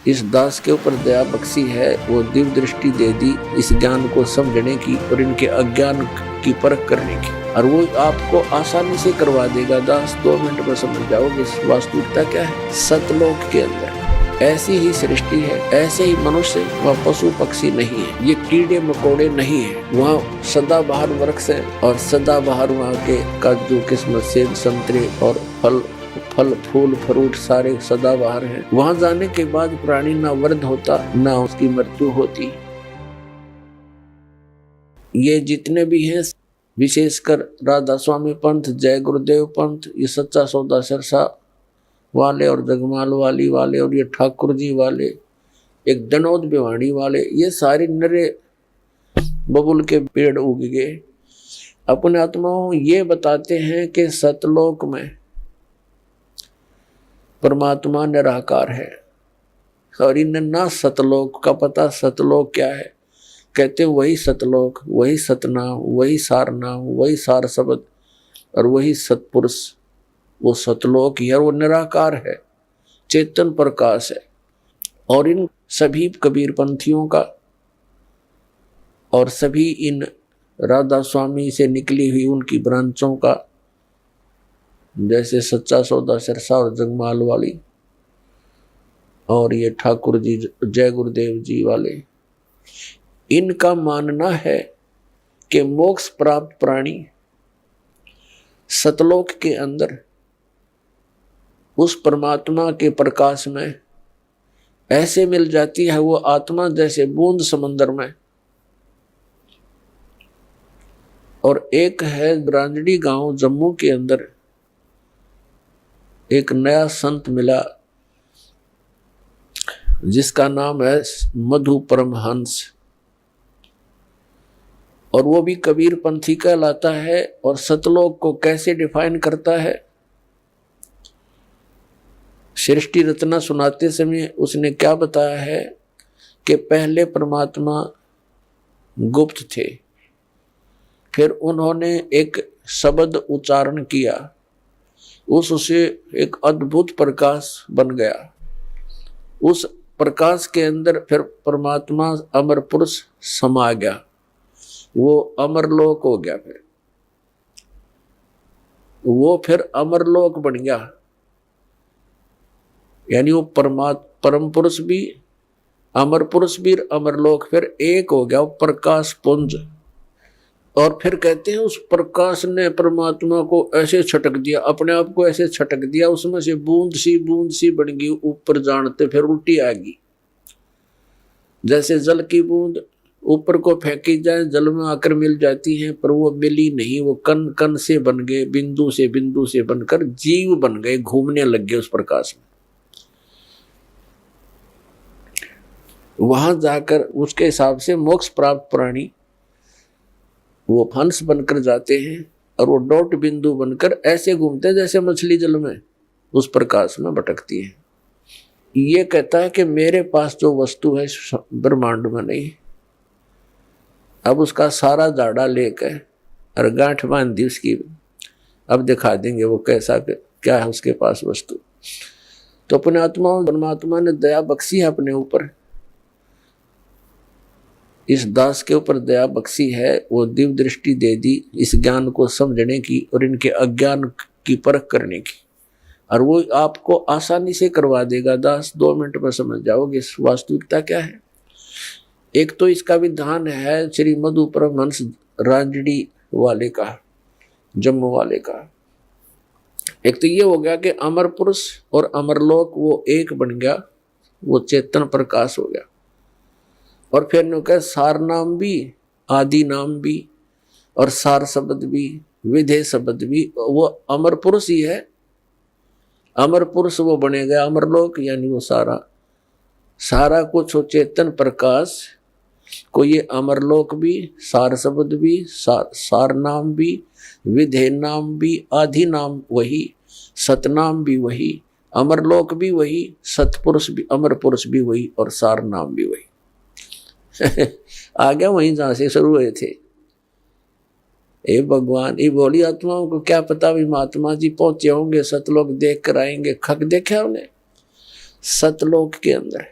इस दास के ऊपर दया बख्शी है, वो दिव्य दृष्टि दे दी इस ज्ञान को समझने की और इनके अज्ञान की परख करने की, और वो आपको आसानी से करवा देगा। दास 2 मिनट में समझ जाओगे वास्तविकता क्या है। सतलोक के अंदर ऐसी ही सृष्टि है, ऐसे ही मनुष्य, वह पशु पक्षी नहीं है, ये कीड़े मकोड़े नहीं है, वहाँ सदाबहार वृक्ष है और सदाबहार वहाँ के काजू किस्मत सेब संतरे और फल फूल फ्रूट सारे सदाबहार हैं। वहां जाने के बाद प्राणी ना वृद्ध होता ना उसकी मृत्यु होती। ये जितने भी हैं, विशेषकर राधा स्वामी पंथ, जय गुरुदेव पंथ, ये सच्चा सौदा सिरसा वाले और जगमाल वाली वाले और ये ठाकुर जी वाले, एक दनौद भिवाड़ी वाले, ये सारे नरे बबुल के पेड़ उग गए। अपने आत्माओं ये बताते हैं कि सतलोक में परमात्मा निराकार है, और इन्हें ना सतलोक का पता। सतलोक क्या है? कहते वही सतलोक, वही सतनाम, वही सारनाम, वही सार शब्द और वही सतपुरुष, वो सतलोक ही है, वो निराकार है, चेतन प्रकाश है। और इन सभी कबीर पंथियों का और सभी इन राधा स्वामी से निकली हुई उनकी ब्रांचों का, जैसे सच्चा सौदा सिरसा और जगमाल वाली और ये ठाकुर जी जय गुरुदेव जी वाले, इनका मानना है कि मोक्ष प्राप्त प्राणी सतलोक के अंदर उस परमात्मा के प्रकाश में ऐसे मिल जाती है, वो आत्मा जैसे बूंद समंदर में। और एक है ब्रांजड़ी गांव जम्मू के अंदर, एक नया संत मिला जिसका नाम है मधु परमहंस, और वो भी कबीर पंथी कहलाता है। और सतलोक को कैसे डिफाइन करता है? सृष्टि रचना सुनाते समय उसने क्या बताया है कि पहले परमात्मा गुप्त थे, फिर उन्होंने एक शब्द उच्चारण किया, उससे एक अद्भुत प्रकाश बन गया। उस प्रकाश के अंदर फिर परमात्मा अमर पुरुष समा गया, वो अमरलोक हो गया। फिर वो फिर अमरलोक बन गया, यानी वो परम पुरुष भी, अमर पुरुष भी, अमरलोक फिर एक हो गया, वो प्रकाश पुंज। और फिर कहते हैं उस प्रकाश ने परमात्मा को ऐसे छटक दिया, अपने आप को ऐसे छटक दिया, उसमें से बूंद सी बन गई, ऊपर जानते फिर उल्टी आ गई। जैसे जल की बूंद ऊपर को फेंकी जाए, जल में आकर मिल जाती है, पर वो मिली नहीं, वो कण कण से बन गए, बिंदु से बनकर जीव बन गए, घूमने लग गए उस प्रकाश में। वहां जाकर उसके हिसाब से मोक्ष प्राप्त प्राणी वो हंस बनकर जाते हैं, और वो डॉट बिंदु बनकर ऐसे घूमते हैं जैसे मछली जल में उस प्रकाश में भटकती है। ये कहता है कि मेरे पास जो वस्तु है ब्रह्मांड में नहीं। अब उसका सारा जाड़ा लेकर और गांठ बांध दी उसकी, अब दिखा देंगे वो कैसा क्या है उसके पास वस्तु। तो अपने आत्मा परमात्मा ने दया बख्शी है अपने ऊपर, इस दास के ऊपर दया बख्शी है, वो दिव्य दृष्टि दे दी इस ज्ञान को समझने की और इनके अज्ञान की परख करने की, और वो आपको आसानी से करवा देगा। दास 2 मिनट में समझ जाओगे वास्तविकता क्या है। एक तो इसका विधान है श्री मधु परमहंस रांजड़ी वाले का, जम्मू वाले का। एक तो ये हो गया कि अमर पुरुष और अमरलोक वो एक बन गया, वो चेतन प्रकाश हो गया। और फिर ने कहा सार नाम भी, आदि नाम भी, और सार शब्द भी, विधेय शब्द भी, वो अमर पुरुष ही है। अमर पुरुष वो बनेगा अमरलोक, यानी वो सारा कुछ हो चेतन प्रकाश को, ये अमरलोक भी, सार शब्द भी, सार नाम भी, विधेय नाम भी, आदि नाम वही, सतनाम भी वही, अमरलोक भी वही, सतपुरुष भी, अमर पुरुष भी वही, और सार नाम भी वही। आ गया वहीं जहां से शुरू हुए थे। ए भगवान, ये बोली आत्माओं को क्या पता भी महात्मा जी पहुंचे होंगे, सतलोक देख कर आएंगे। खक देखा उन्हें सतलोक के अंदर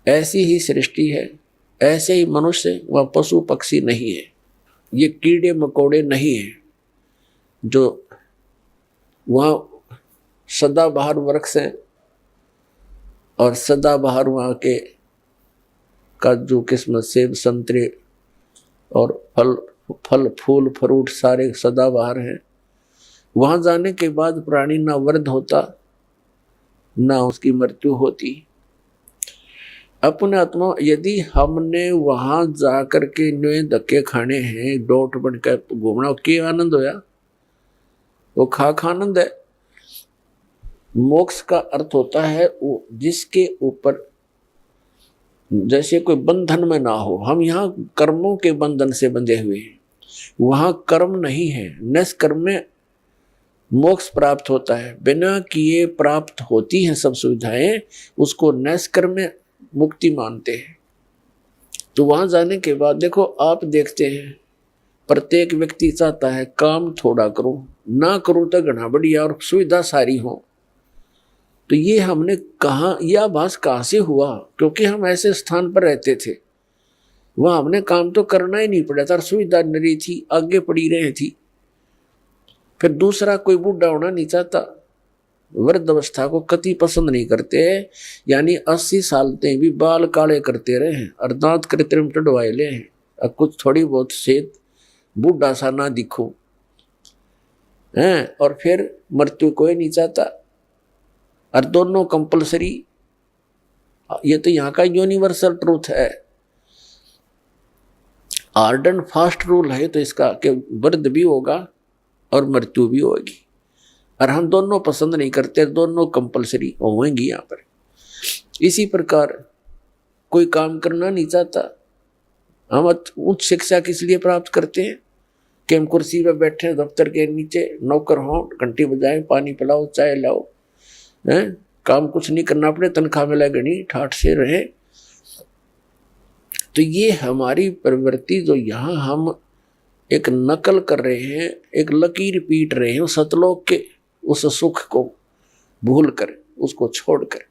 ऐसी ही सृष्टि है, ऐसे ही मनुष्य, वह पशु पक्षी नहीं है, ये कीड़े मकोड़े नहीं है जो वहाँ सदाबहार वृक्ष हैं और सदाबहार वहाँ के काजू किस्मत सेब संतरे और फल फूल फ्रूट सारे सदाबहार हैं। वहां जाने के बाद प्राणी ना वृद्ध होता ना उसकी मृत्यु होती। अपने आत्मा यदि हमने वहां जाकर के न्योय धक्के खाने हैं, डोट बनकर घूमना, क्या आनंद होया? वो खाक आनंद है। मोक्ष का अर्थ होता है वो जिसके ऊपर जैसे कोई बंधन में ना हो। हम यहाँ कर्मों के बंधन से बंधे हुए हैं, वहां कर्म नहीं है। निष्कर्म में मोक्ष प्राप्त होता है, बिना किए प्राप्त होती हैं सब सुविधाएं, उसको निष्कर्म में मुक्ति मानते हैं। तो वहां जाने के बाद देखो, आप देखते हैं प्रत्येक व्यक्ति चाहता है काम थोड़ा करूं, ना करूं तो घना बढ़िया और सुविधा सारी हो। तो ये हमने कहा, यह आभास कहाँ से हुआ? क्योंकि हम ऐसे स्थान पर रहते थे, वहां हमने काम तो करना ही नहीं पड़ा था, सुविधा नरी थी, आगे पड़ी रही थी। फिर दूसरा कोई बूढ़ा होना नहीं चाहता, वृद्ध अवस्था को कति पसंद नहीं करते, यानी 80 साल तक भी बाल काले करते रहे हैं और दांत कृत्रिम टडवाए ले हैं, और कुछ थोड़ी बहुत सेहत बूढ़ा सा ना दिखो हैं। और फिर मृत्यु कोई नहीं चाहता, और दोनों कंपलसरी। ये तो यहाँ का यूनिवर्सल ट्रूथ है, हार्ड एंड फास्ट रूल है तो इसका कि वृद्ध भी होगा और मृत्यु भी होगी, और हम दोनों पसंद नहीं करते, दोनों कंपलसरी होंगी यहाँ पर। इसी प्रकार कोई काम करना नहीं चाहता। हम उच्च शिक्षा किस लिए प्राप्त करते हैं कि हम कुर्सी पर बैठे दफ्तर के नीचे, नौकर हों, घंटी बजाएं, पानी पिलाओ, चाय लाओ, हैं? काम कुछ नहीं करना पड़े, तनख्वाह मिला गणी ठाठ से रहे। तो ये हमारी प्रवृत्ति जो यहाँ हम एक नकल कर रहे हैं, एक लकीर पीट रहे हैं सतलोक के उस सुख को भूल कर, उसको छोड़कर,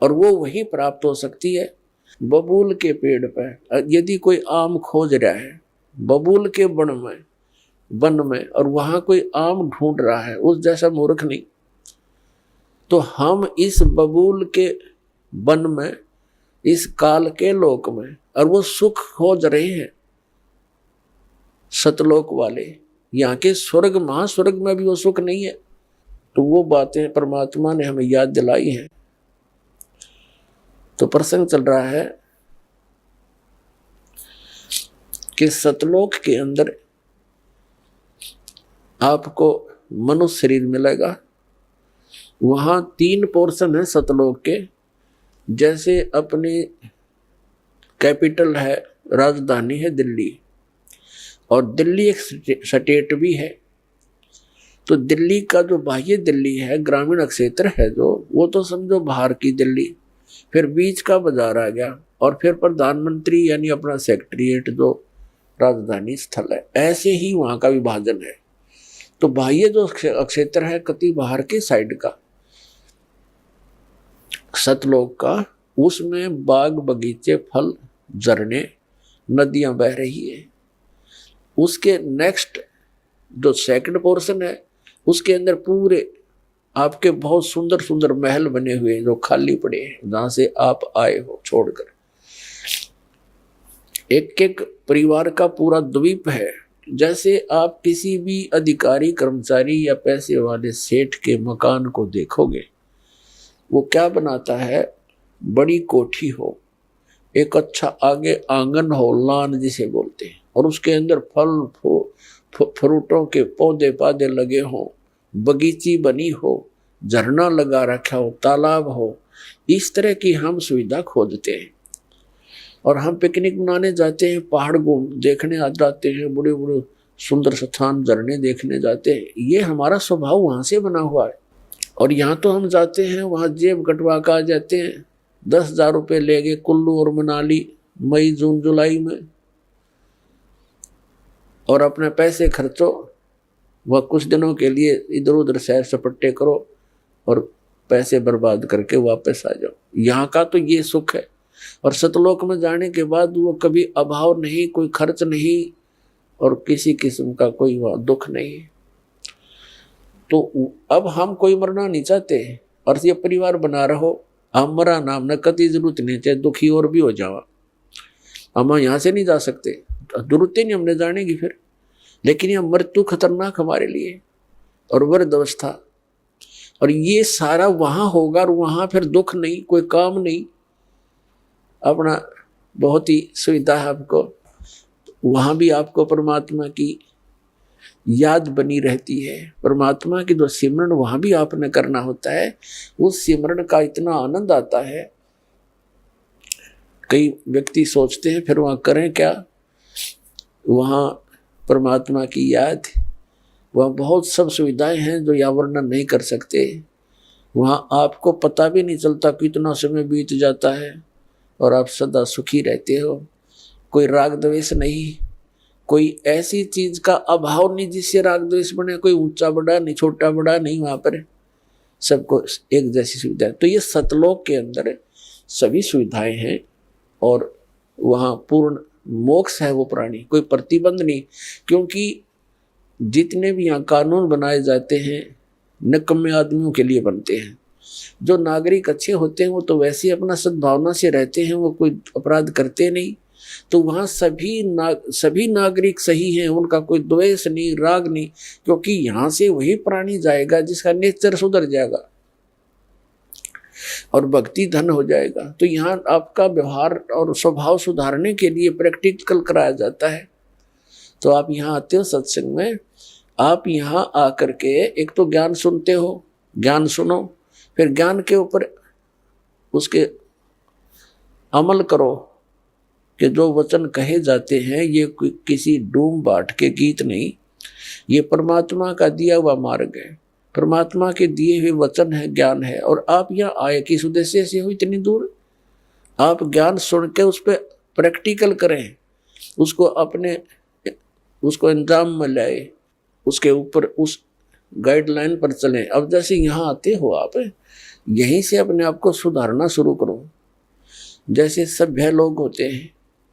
और वो वही प्राप्त हो सकती है। बबूल के पेड़ पर यदि कोई आम खोज रहा है बबूल के वन में और वहां कोई आम ढूंढ रहा है, उस जैसा मूर्ख नहीं। तो हम इस बबूल के वन में, इस काल के लोक में, और वो सुख खोज रहे हैं सतलोक वाले। यहाँ के स्वर्ग महास्वर्ग में भी वो सुख नहीं है। तो वो बातें परमात्मा ने हमें याद दिलाई हैं। तो प्रसंग चल रहा है कि सतलोक के अंदर आपको मनुष्य शरीर मिलेगा। वहां 3 पोर्शन है सतलोक के। जैसे अपनी कैपिटल है, राजधानी है दिल्ली, और दिल्ली एक स्टेट भी है। तो दिल्ली का जो बाह्य दिल्ली है, ग्रामीण क्षेत्र है जो, वो तो समझो बाहर की दिल्ली। फिर बीच का बाजार आ गया, और फिर प्रधानमंत्री यानी अपना सेक्रेटरीट जो राजधानी स्थल है। ऐसे ही वहां का विभाजन है। तो बाह्य जो क्षेत्र है कति बाहर के साइड का सतलोक का, उसमें बाग बगीचे, फल, झरने, नदियां बह रही है। उसके नेक्स्ट जो सेकंड पोर्शन है, उसके अंदर पूरे आपके बहुत सुंदर सुंदर महल बने हुए हैं जो खाली पड़े हैं, जहां से आप आए हो छोड़कर। एक एक परिवार का पूरा द्वीप है। जैसे आप किसी भी अधिकारी, कर्मचारी या पैसे वाले सेठ के मकान को देखोगे, वो क्या बनाता है? बड़ी कोठी हो, एक अच्छा आगे आंगन हो, लान जिसे बोलते हैं, और उसके अंदर फल फ्रूटों के पौधे पादे लगे हों, बगीची बनी हो, झरना लगा रखा हो, तालाब हो। इस तरह की हम सुविधा खोजते हैं। और हम पिकनिक मनाने जाते हैं, पहाड़ देखने आ जाते हैं, बड़े बड़े सुंदर स्थान, झरने देखने जाते हैं। ये हमारा स्वभाव वहां से बना हुआ है। और यहाँ तो हम जाते हैं, वहां जेब कटवा कर आ जाते हैं, 10,000 रुपये ले गए कुल्लू और मनाली मई जून जुलाई में, और अपने पैसे खर्चो, वह कुछ दिनों के लिए इधर उधर सैर सपट्टे करो और पैसे बर्बाद करके वापस आ जाओ। यहाँ का तो ये सुख है। और सतलोक में जाने के बाद वो कभी अभाव नहीं, कोई खर्च नहीं और किसी किस्म का कोई दुख नहीं। तो अब हम कोई मरना नहीं चाहते और ये परिवार बना रहो, हम मरा नाम न कति जरूरत नहीं, चाहे दुखी और भी हो जावा, हम यहाँ से नहीं जा सकते, जरूरत ही नहीं हमने जाने की फिर। लेकिन यह मृत्यु खतरनाक हमारे लिए और वृद्ध अवस्था, और ये सारा वहां होगा और वहां फिर दुख नहीं, कोई काम नहीं, अपना बहुत ही सुविधा है आपको। वहां भी आपको परमात्मा की याद बनी रहती है, परमात्मा की जो सिमरन वहां भी आपने करना होता है। उस सिमरन का इतना आनंद आता है, कई व्यक्ति सोचते हैं फिर वहां करें क्या, वहां परमात्मा की याद, वहाँ बहुत सब सुविधाएं हैं जो यहाँ वर्णन नहीं कर सकते। वहाँ आपको पता भी नहीं चलता कितना समय बीत जाता है और आप सदा सुखी रहते हो। कोई राग द्वेष नहीं, कोई ऐसी चीज का अभाव नहीं जिससे राग द्वेष बने, कोई ऊंचा बड़ा नहीं, छोटा बड़ा नहीं, वहाँ पर सबको एक जैसी सुविधा है। तो ये सतलोक के अंदर सभी सुविधाएं हैं और वहाँ पूर्ण मोक्ष है वो प्राणी, कोई प्रतिबंध नहीं। क्योंकि जितने भी यहाँ कानून बनाए जाते हैं निकम्मे आदमियों के लिए बनते हैं। जो नागरिक अच्छे होते हैं वो तो वैसे ही अपना सद्भावना से रहते हैं, वो कोई अपराध करते नहीं। तो वहाँ सभी नागरिक सही हैं, उनका कोई द्वेष नहीं, राग नहीं, क्योंकि यहाँ से वही प्राणी जाएगा जिसका नेचर सुधर जाएगा और भक्ति धन हो जाएगा। तो यहाँ आपका व्यवहार और स्वभाव सुधारने के लिए प्रैक्टिकल कराया जाता है। तो आप यहाँ आते हो सत्संग में, आप यहाँ आकर के एक तो ज्ञान सुनते हो, ज्ञान सुनो, फिर ज्ञान के ऊपर उसके अमल करो कि जो वचन कहे जाते हैं ये किसी डूम बाट के गीत नहीं, ये परमात्मा का दिया हुआ मार्ग है, परमात्मा के दिए हुए वचन है, ज्ञान है। और आप यहाँ आए किस उद्देश्य से हो इतनी दूर, आप ज्ञान सुन के उस पर प्रैक्टिकल करें, उसको अंजाम में लाए, उसके ऊपर उस गाइडलाइन पर चलें। अब जैसे यहाँ आते हो आप, यहीं से अपने आप को सुधारना शुरू करो। जैसे सभ्य लोग होते हैं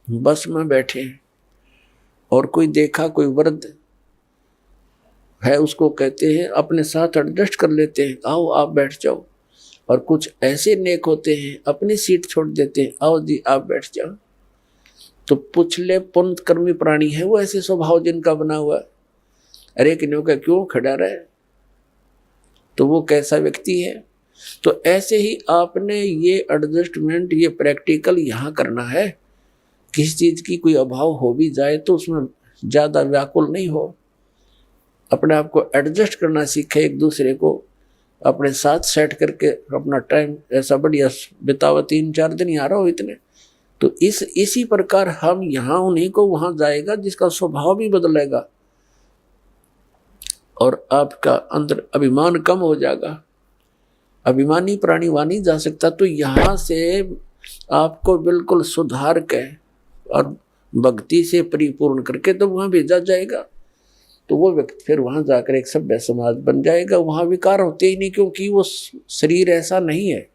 बस में बैठे और कोई देखा कोई वृद्ध है, उसको कहते हैं अपने साथ एडजस्ट कर लेते हैं, आओ आप बैठ जाओ। और कुछ ऐसे नेक होते हैं अपनी सीट छोड़ देते हैं, आओ जी आप बैठ जाओ। तो पुछले पुण्य कर्मी प्राणी है वो, ऐसे स्वभाव जिनका बना हुआ। अरे किन्हों का क्यों खड़ा रहे, तो वो कैसा व्यक्ति है। तो ऐसे ही आपने ये एडजस्टमेंट, ये प्रैक्टिकल यहाँ करना है। किसी चीज की कोई अभाव हो भी जाए तो उसमें ज्यादा व्याकुल नहीं हो, अपने आप को एडजस्ट करना सीखे, एक दूसरे को अपने साथ सेट करके अपना टाइम ऐसा बढ़िया बितावा। 3-4 दिन यहाँ रहो इतने। तो इसी प्रकार हम यहाँ उन्हीं को वहां जाएगा जिसका स्वभाव भी बदलेगा और आपका अंदर अभिमान कम हो जाएगा। अभिमानी प्राणी वहां नहीं जा सकता। तो यहाँ से आपको बिल्कुल सुधार के और भक्ति से परिपूर्ण करके तो वहां भेजा जाएगा। तो वो व्यक्ति फिर वहां जाकर एक सभ्य समाज बन जाएगा। वहां विकार होते ही नहीं, क्योंकि वो शरीर ऐसा नहीं है,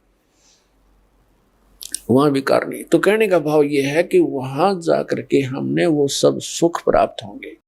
वहां विकार नहीं। तो कहने का भाव ये है कि वहां जाकर के हमने वो सब सुख प्राप्त होंगे।